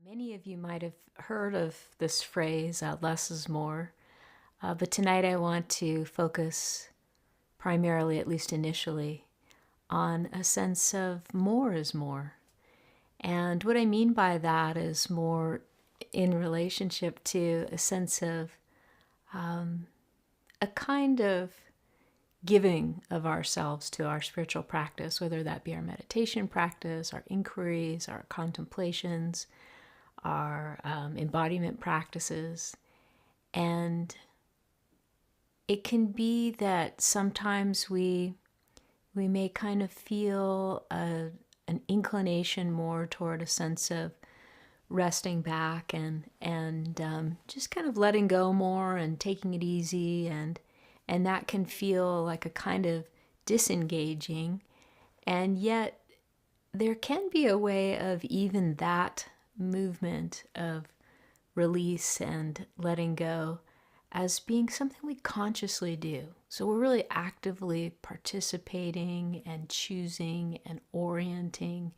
Many of you might have heard of this phrase, less is more, but tonight I want to focus primarily, at least initially, on a sense of more is more. And what I mean by that is more in relationship to a sense of a kind of giving of ourselves to our spiritual practice, whether that be our meditation practice, our inquiries, our contemplations, our embodiment practices. And it can be that sometimes we may kind of feel an inclination more toward a sense of resting back and just kind of letting go more and taking it easy, and that can feel like a kind of disengaging. And yet there can be a way of even that movement of release and letting go as being something we consciously do. So we're really actively participating and choosing and orienting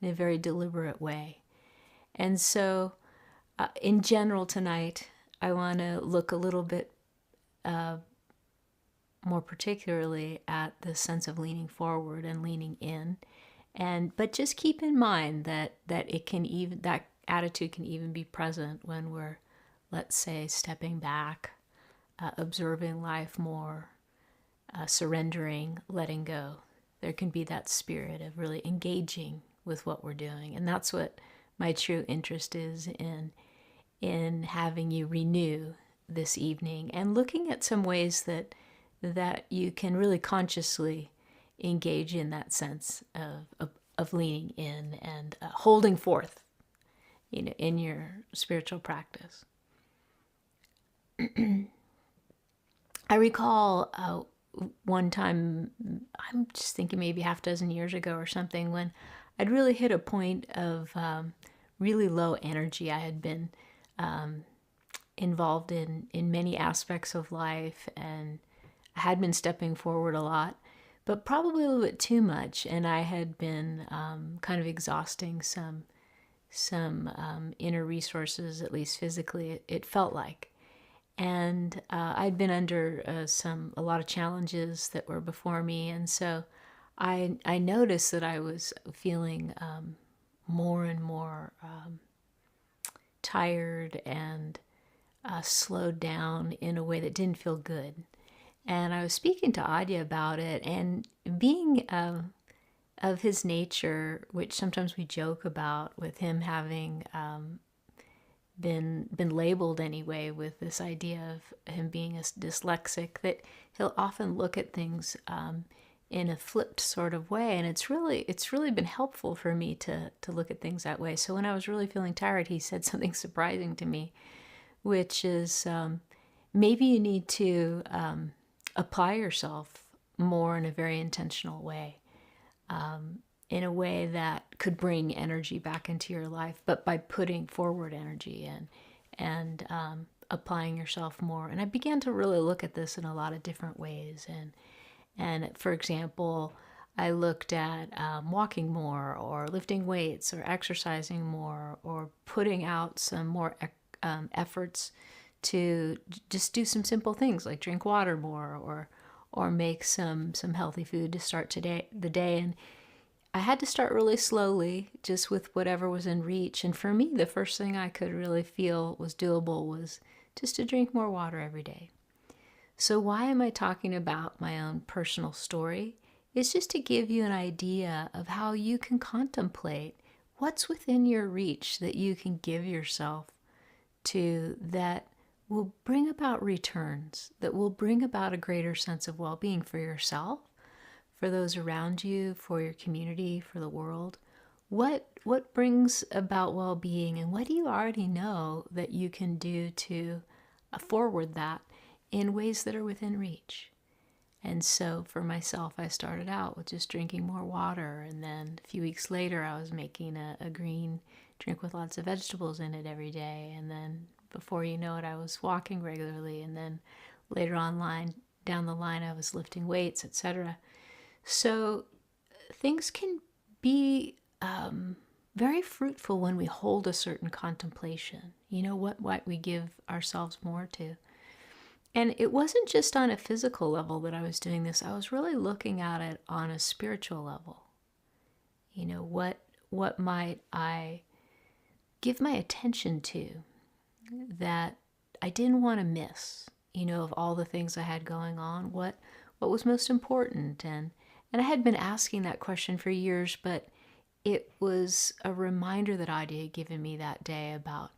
in a very deliberate way. And so, in general, tonight, I want to look a little bit more particularly at the sense of leaning forward and leaning in. But just keep in mind that that attitude can even be present when we're, let's say, stepping back, observing life more, surrendering, letting go. There can be that spirit of really engaging with what we're doing, and that's what my true interest is in having you renew this evening and looking at some ways that you can really consciously engage in that sense of leaning in and holding forth, in your spiritual practice. I recall one time, I'm just thinking maybe half a dozen years ago or something, when I'd really hit a point of really low energy. I had been involved in many aspects of life, and I had been stepping forward a lot, but probably a little bit too much. And I had been kind of exhausting some inner resources, at least physically, it felt like. And I'd been under a lot of challenges that were before me, and so I noticed that I was feeling more and more tired and slowed down in a way that didn't feel good. And I was speaking to Adya about it, and being of his nature, which sometimes we joke about, with him having been labeled anyway with this idea of him being a dyslexic, that he'll often look at things in a flipped sort of way, and it's really been helpful for me to look at things that way. So when I was really feeling tired, he said something surprising to me, which is maybe you need to apply yourself more in a very intentional way, in a way that could bring energy back into your life, but by putting forward energy and applying yourself more. And I began to really look at this in a lot of different ways. And for example, I looked at walking more, or lifting weights, or exercising more, or putting out some more efforts to just do some simple things like drink water more, or make some healthy food to start the day. And I had to start really slowly, just with whatever was in reach. And for me, the first thing I could really feel was doable was just to drink more water every day. So why am I talking about my own personal story? It's just to give you an idea of how you can contemplate what's within your reach that you can give yourself to, that will bring about returns, that will bring about a greater sense of well-being for yourself, for those around you, for your community, for the world. What brings about well-being, and what do you already know that you can do to forward that in ways that are within reach? And so for myself, I started out with just drinking more water, and then a few weeks later I was making a green drink with lots of vegetables in it every day, and then before you know it, I was walking regularly, and then later down the line I was lifting weights, etc. So things can be very fruitful when we hold a certain contemplation. What we give ourselves more to. And it wasn't just on a physical level that I was doing this. I was really looking at it on a spiritual level. What might I give my attention to that I didn't want to miss, of all the things I had going on, what was most important. And I had been asking that question for years, but it was a reminder that Adi had given me that day about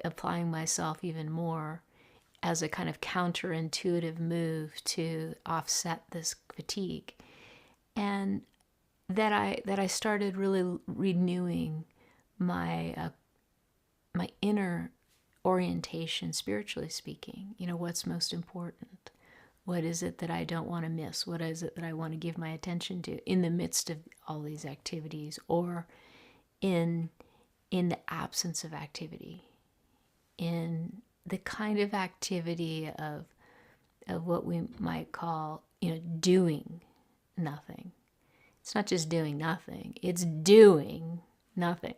applying myself even more as a kind of counterintuitive move to offset this fatigue. And that I started really renewing my my inner orientation, spiritually speaking. What's most important? What is it that I don't want to miss? What is it that I want to give my attention to in the midst of all these activities, or in the absence of activity, in the kind of activity of what we might call, doing nothing. It's not just doing nothing, it's doing nothing.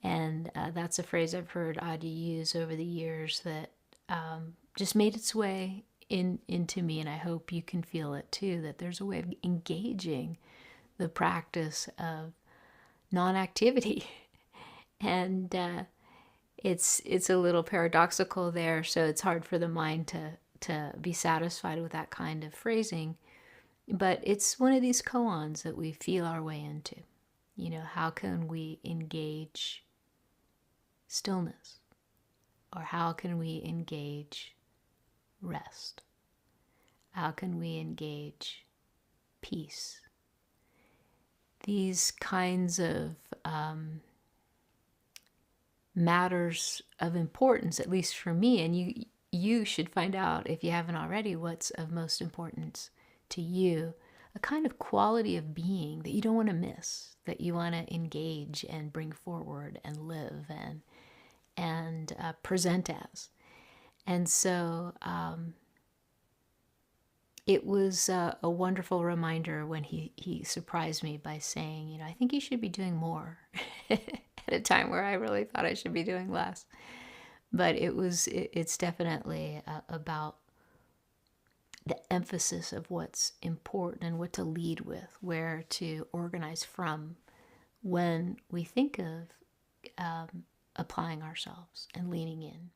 And that's a phrase I've heard Adi use over the years that just made its way into me, and I hope you can feel it too, that there's a way of engaging the practice of non-activity. And it's a little paradoxical there, so it's hard for the mind to be satisfied with that kind of phrasing. But it's one of these koans that we feel our way into. How can we engage stillness? Or how can we engage rest? How can we engage peace? These kinds of matters of importance, at least for me, and you should find out, if you haven't already, what's of most importance to you, a kind of quality of being that you don't want to miss, that you want to engage and bring forward and live and present as. And so it was a wonderful reminder when he surprised me by saying, I think you should be doing more at a time where I really thought I should be doing less. But it's definitely about the emphasis of what's important and what to lead with, where to organize from when we think of applying ourselves and leaning in.